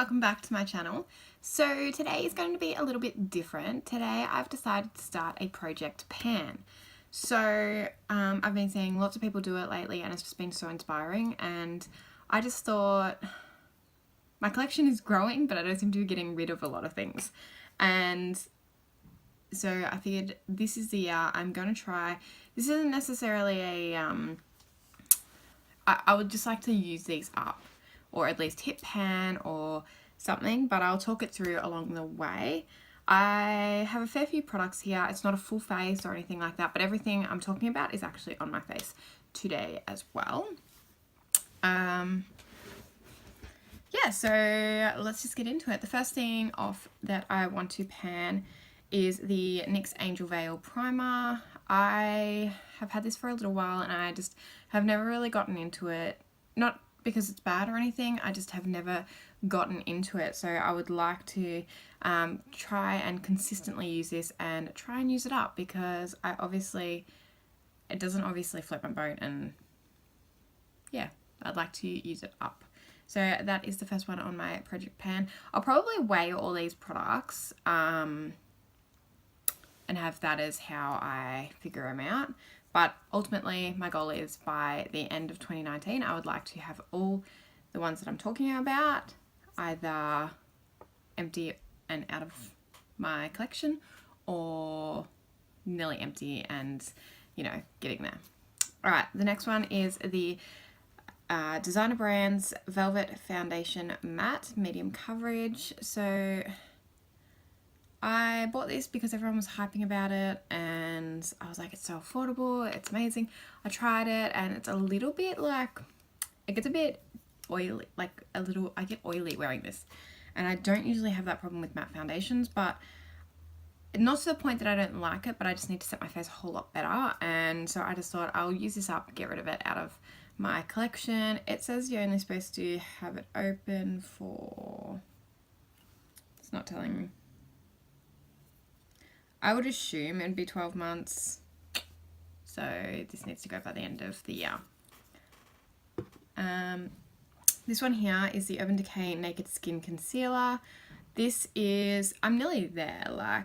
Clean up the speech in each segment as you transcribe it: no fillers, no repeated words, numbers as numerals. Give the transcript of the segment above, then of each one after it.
welcome back to my channel. So today is going to be a little bit different. Today I've decided to start a project pan. So I've been seeing lots of people do it lately and it's just been so inspiring, and I just thought my collection is growing but I don't seem to be getting rid of a lot of things, and so I figured this is the year I'm going to try. This isn't necessarily a I would just like to use these up, or at least hit pan or something, but I'll talk it through along the way. I have a fair few products here. It's not a full face or anything like that, but everything I'm talking about is actually on my face today as well. Yeah, so let's just get into it. The first thing off that I want to pan is the NYX Angel Veil Primer. I have had this for a little while and I just have never really gotten into it. Not because it's bad or anything, I just have never gotten into it. So I would like to try and consistently use this and try and use it up, because it doesn't obviously float my boat, and yeah, I'd like to use it up. So that is the first one on my project pan. I'll probably weigh all these products and have that as how I figure them out. But ultimately, my goal is by the end of 2019, I would like to have all the ones that I'm talking about either empty and out of my collection, or nearly empty and, getting there. All right, the next one is the Designer Brands Velvet Foundation Matte Medium Coverage. So I bought this because everyone was hyping about it and I was like, it's so affordable, it's amazing. I tried it and it's a little bit it gets a bit oily, I get oily wearing this. And I don't usually have that problem with matte foundations, but not to the point that I don't like it, but I just need to set my face a whole lot better. And so I just thought I'll use this up, get rid of it out of my collection. It says you're only supposed to have it open for, it's not telling me. I would assume it'd be 12 months. So this needs to go by the end of the year. This one here is the Urban Decay Naked Skin Concealer. This is, I'm nearly there,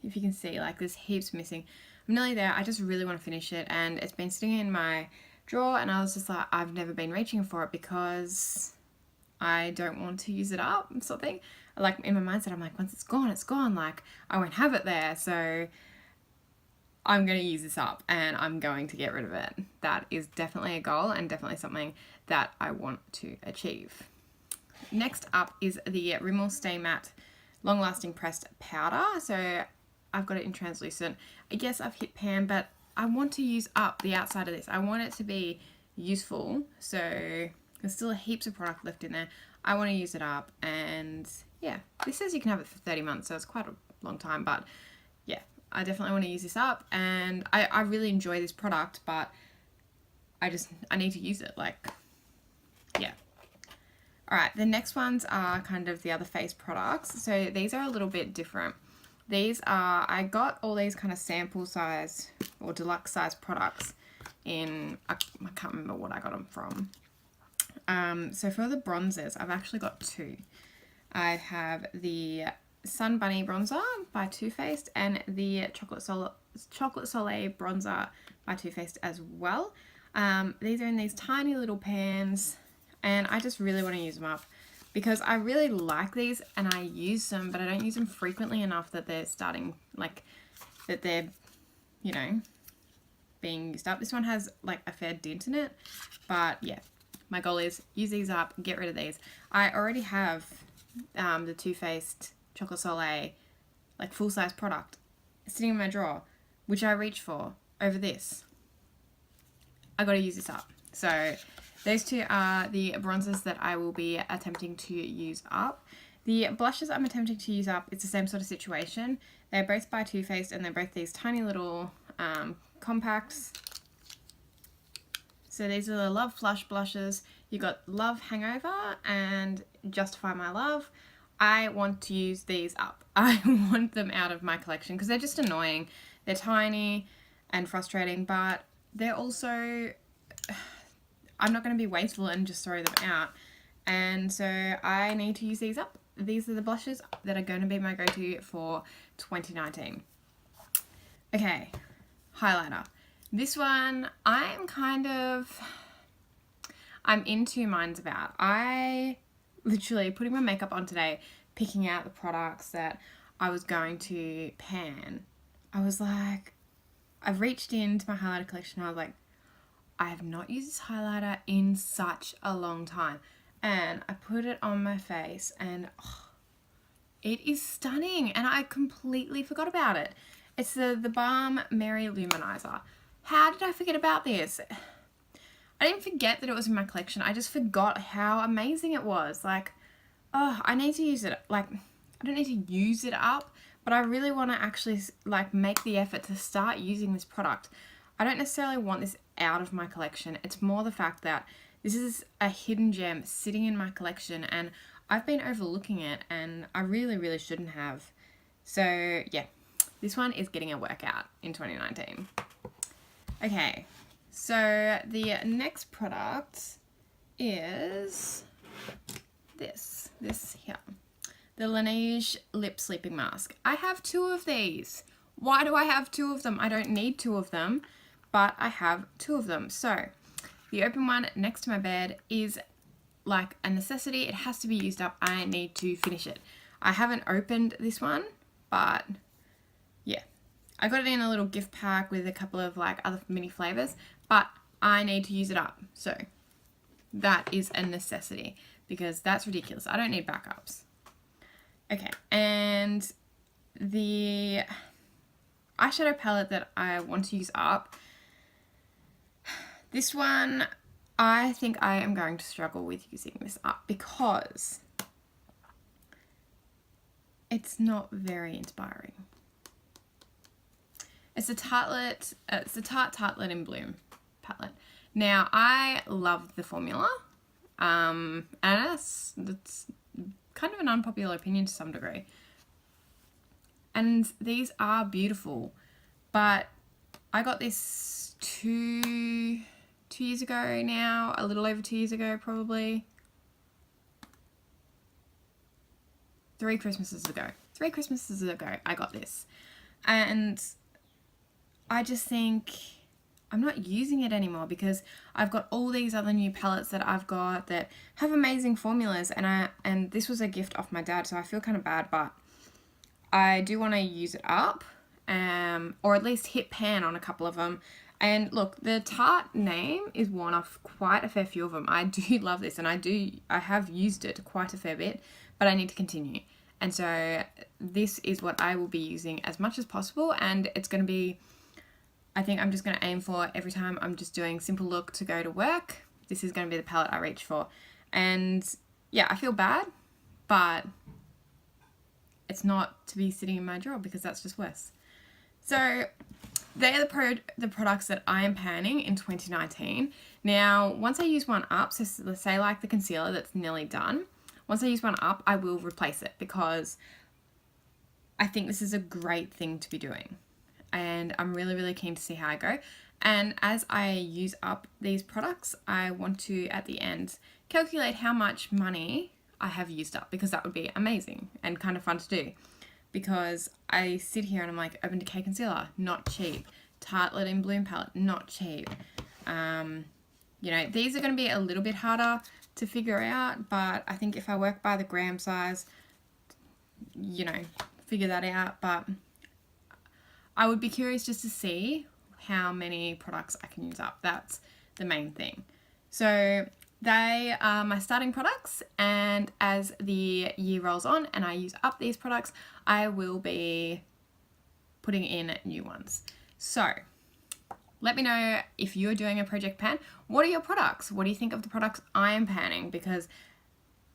if you can see, there's heaps missing. I'm nearly there. I just really want to finish it, and it's been sitting in my drawer and I was just like, I've never been reaching for it because I don't want to use it up, sort of thing. In my mindset, I'm like, once it's gone, it's gone. I won't have it there. So I'm going to use this up and I'm going to get rid of it. That is definitely a goal and definitely something that I want to achieve. Next up is the Rimmel Stay Matte Long Lasting Pressed Powder. So I've got it in translucent. I guess I've hit pan, but I want to use up the outside of this. I want it to be useful. So there's still heaps of product left in there. I want to use it up, and yeah, this says you can have it for 30 months, so it's quite a long time, but yeah, I definitely want to use this up, and I really enjoy this product, but I need to use it, yeah. All right, the next ones are kind of the other face products. So these are a little bit different. These are, I got all these kind of sample size or deluxe size products in, I can't remember what I got them from. So for the bronzers, I've actually got two. I have the Sun Bunny bronzer by Too Faced and the Chocolate Soleil bronzer by Too Faced as well. These are in these tiny little pans, and I just really want to use them up because I really like these and I use them, but I don't use them frequently enough that they're starting, that they're, being used up. This one has a fair dent in it, but yeah. My goal is use these up, get rid of these. I already have the Too Faced Chocolate Soleil, full-size product sitting in my drawer, which I reach for over this. I got to use this up. So those two are the bronzers that I will be attempting to use up. The blushes I'm attempting to use up, it's the same sort of situation. They're both by Too Faced and they're both these tiny little compacts. So these are the Love Flush blushes. You got Love Hangover and Justify My Love. I want to use these up. I want them out of my collection because they're just annoying. They're tiny and frustrating, but they're also, I'm not going to be wasteful and just throw them out. And so I need to use these up. these are the blushes that are going to be my go-to for 2019. Okay, highlighter. This one, I'm in two minds about. I literally putting my makeup on today, picking out the products that I was going to pan. I was like, I've reached into my highlighter collection. I was like, I have not used this highlighter in such a long time. And I put it on my face and it is stunning. And I completely forgot about it. It's the Balm Mary Luminizer. How did I forget about this? I didn't forget that it was in my collection. I just forgot how amazing it was. Like, oh, I need to use it. Like, I don't need to use it up, but I really want to actually like make the effort to start using this product. I don't necessarily want this out of my collection. It's more the fact that this is a hidden gem sitting in my collection and I've been overlooking it and I really, really shouldn't have. So yeah, this one is getting a workout in 2019. Okay, so the next product is this here. The Laneige Lip Sleeping Mask. I have 2 of these. Why do I have 2 of them? I don't need 2 of them, but I have 2 of them. So the open one next to my bed is like a necessity. It has to be used up. I need to finish it. I haven't opened this one, but yeah. I got it in a little gift pack with a couple of like other mini flavors, but I need to use it up. So that is a necessity because that's ridiculous. I don't need backups. Okay, and the eyeshadow palette that I want to use up, this one, I think I am going to struggle with using this up because it's not very inspiring. It's a Tartelette, it's a Tartelette in Bloom palette. Now, I love the formula, and that's kind of an unpopular opinion to some degree. And these are beautiful, but I got this two years ago now, a little over 2 years ago probably. 3 Christmases ago. 3 Christmases ago I got this. And I just think I'm not using it anymore because I've got all these other new palettes that I've got that have amazing formulas, and this was a gift off my dad, so I feel kind of bad, but I do want to use it up, or at least hit pan on a couple of them. And look, the Tarte name is worn off quite a fair few of them. I do love this, and I have used it quite a fair bit, but I need to continue. And so this is what I will be using as much as possible, and it's going to be, I think I'm just going to aim for every time I'm just doing simple look to go to work. This is going to be the palette I reach for. And yeah, I feel bad, but it's not to be sitting in my drawer because that's just worse. So they are the products that I am panning in 2019. Now, once I use one up, so let's say like the concealer that's nearly done, once I use one up, I will replace it because I think this is a great thing to be doing. And I'm really, really keen to see how I go. And as I use up these products, I want to, at the end, calculate how much money I have used up because that would be amazing and kind of fun to do. Because I sit here and I'm like, Urban Decay Concealer, not cheap. Tartelette in Bloom palette, not cheap. You know, these are going to be a little bit harder to figure out, but I think if I work by the gram size, you know, figure that out. But I would be curious just to see how many products I can use up. That's the main thing. So they are my starting products, and as the year rolls on and I use up these products, I will be putting in new ones. So let me know if you're doing a project pan. What are your products? What do you think of the products I am panning? Because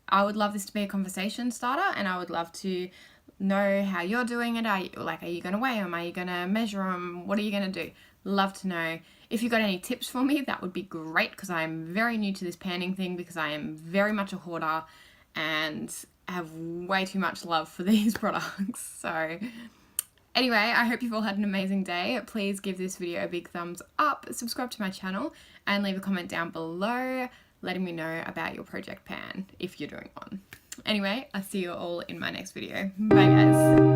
I would love this to be a conversation starter, and I would love to know how you're doing it. Are you going to weigh them? Are you going to measure them? What are you going to do? Love to know. If you've got any tips for me, that would be great, because I'm very new to this panning thing, because I am very much a hoarder and have way too much love for these products. So anyway, I hope you've all had an amazing day. Please give this video a big thumbs up, subscribe to my channel, and leave a comment down below letting me know about your project pan if you're doing one. Anyway, I'll see you all in my next video. Bye guys.